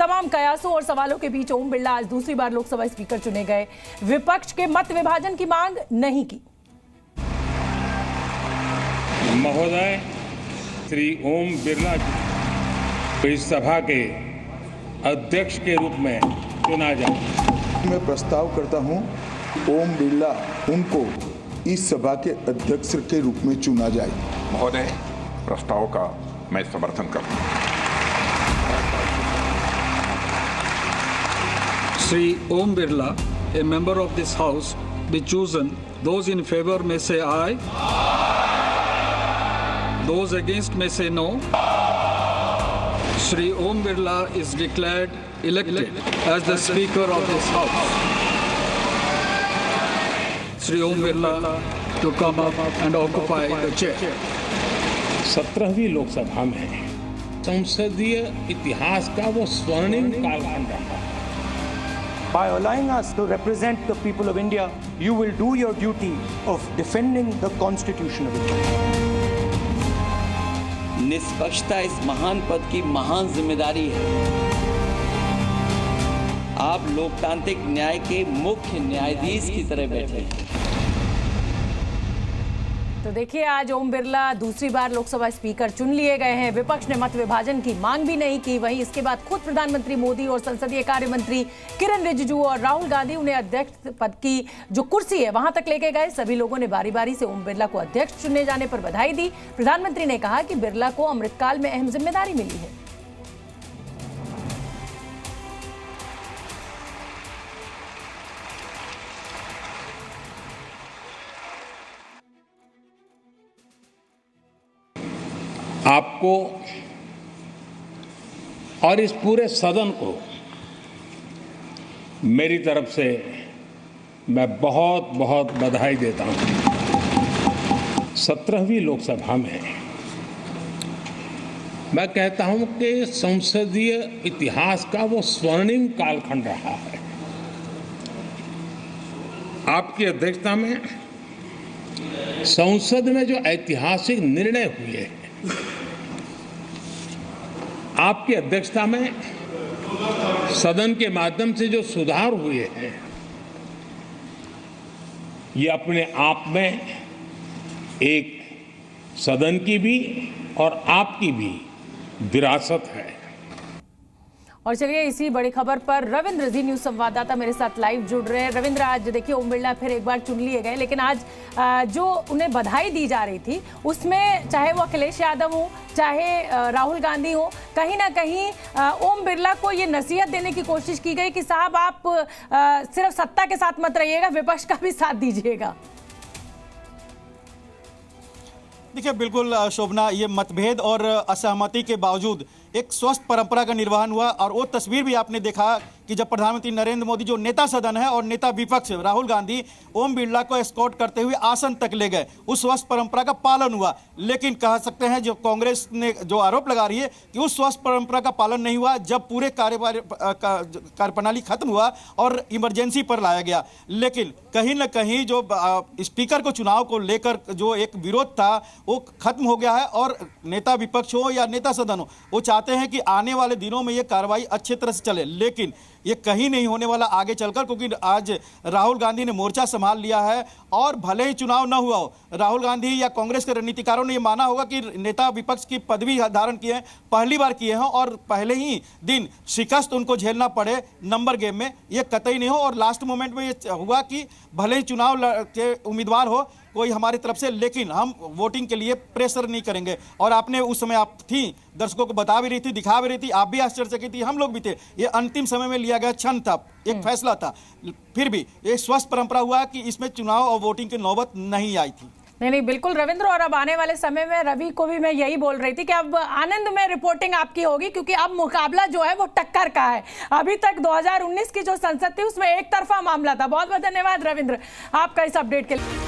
तमाम कयासों और सवालों के बीच ओम बिरला आज दूसरी बार लोकसभा स्पीकर चुने गए। विपक्ष के मत विभाजन की मांग नहीं की। महोदय, श्री ओम बिरला को इस सभा के अध्यक्ष के रूप में चुना जाए। मैं प्रस्ताव करता हूं ओम बिरला उनको इस सभा के अध्यक्ष के रूप में चुना जाए। महोदय, प्रस्ताव का मैं समर्थन करता हूं। Shri Om Birla, a member of this House, be chosen. Those in favor may say aye. Those against may say no. Shri Om Birla is declared elected as the Speaker of this House. Shri Om Birla to come up and occupy the chair. 17वीं Lok Sabha में संसदीय इतिहास का वो स्वर्णिम कालखंड रहा। By allowing us to represent the people of India, you will do your duty of defending the Constitution of India. निष्पक्षता इस महान पद की महान जिम्मेदारी है। आप लोकतांत्रिक न्याय के मुख्य न्यायाधीश की तरह बैठे हैं। तो देखिए, आज ओम बिरला दूसरी बार लोकसभा स्पीकर चुन लिए गए हैं। विपक्ष ने मत विभाजन की मांग भी नहीं की। वहीं इसके बाद खुद प्रधानमंत्री मोदी और संसदीय कार्य मंत्री किरण रिजिजू और राहुल गांधी उन्हें अध्यक्ष पद की जो कुर्सी है वहां तक लेके गए। सभी लोगों ने बारी बारी से ओम बिरला को अध्यक्ष चुने जाने पर बधाई दी। प्रधानमंत्री ने कहा कि बिरला को अमृतकाल में अहम जिम्मेदारी मिली है। आपको और इस पूरे सदन को मेरी तरफ से मैं बहुत बहुत बधाई देता हूं। 17वीं लोकसभा में मैं कहता हूं कि संसदीय इतिहास का वो स्वर्णिम कालखंड रहा है। आपकी अध्यक्षता में संसद में जो ऐतिहासिक निर्णय हुए हैं, आपकी अध्यक्षता में सदन के माध्यम से जो सुधार हुए हैं, ये अपने आप में एक सदन की भी और आपकी भी विरासत है। और चलिए, इसी बड़ी खबर पर रविंद्र जी न्यूज संवाददाता मेरे साथ लाइव जुड़ रहे हैं। रविंद्र, आज देखिए ओम बिरला फिर एक बार चुन लिए गए, लेकिन आज जो उन्हें बधाई दी जा रही थी उसमें चाहे वो अखिलेश यादव हो चाहे राहुल गांधी हो, कहीं ना कहीं ओम बिरला को ये नसीहत देने की कोशिश की गई कि साहब आप सिर्फ सत्ता के साथ मत रहिएगा, विपक्ष का भी साथ दीजिएगा। देखिए, बिल्कुल शोभना, ये मतभेद और असहमति के बावजूद एक स्वस्थ परंपरा का निर्वहन हुआ। और वो तस्वीर भी आपने देखा कि जब प्रधानमंत्री नरेंद्र मोदी, जो नेता सदन है, और नेता विपक्ष राहुल गांधी ओम बिरला को एस्कॉर्ट करते हुए आसन तक ले गए, उस स्वस्थ परंपरा का पालन हुआ। लेकिन कह सकते हैं जो कांग्रेस ने जो आरोप लगा रही है कि उस स्वस्थ परंपरा का पालन नहीं हुआ जब पूरे कार्यप्रणाली खत्म हुआ और इमरजेंसी पर लाया गया। लेकिन कहीं ना कहीं जो स्पीकर को चुनाव को लेकर जो एक विरोध था वो खत्म हो गया है। और नेता विपक्ष हो या नेता सदन हो, वो चाहते हैं कि आने वाले दिनों में ये कार्रवाई अच्छी तरह से चले। लेकिन ये कहीं नहीं होने वाला आगे चलकर, क्योंकि आज राहुल गांधी ने मोर्चा संभाल लिया है। और भले ही चुनाव न हुआ हो, राहुल गांधी या कांग्रेस के रणनीतिकारों ने ये माना होगा कि नेता विपक्ष की पदवी धारण किए हैं, पहली बार किए हैं, और पहले ही दिन शिकस्त उनको झेलना पड़े नंबर गेम में, ये कतई नहीं हो। और लास्ट मोमेंट में ये हुआ कि भले ही चुनाव के उम्मीदवार हो कोई हमारी तरफ से, लेकिन हम वोटिंग के लिए प्रेशर नहीं करेंगे। और आपने उस समय आप थी, दर्शकों को बता भी रही थी, दिखा भी रही थी, आप भी आश्चर्यचकित थी, हम लोग भी थे। ये अंतिम समय में लिया गया क्षण था, एक फैसला था। फिर भी एक स्वस्थ परंपरा हुआ कि इसमें चुनाव और वोटिंग की नौबत नहीं आई थी। नहीं, बिल्कुल रविंद्र। और अब आने वाले समय में रवि को भी मैं यही बोल रही थी कि अब आनंद में रिपोर्टिंग आपकी होगी, क्योंकि अब मुकाबला जो है वो टक्कर का है। अभी तक 2019 की जो संसद थी उसमें एक तरफा मामला था। बहुत बहुत धन्यवाद रविंद्र आपका इस अपडेट के लिए।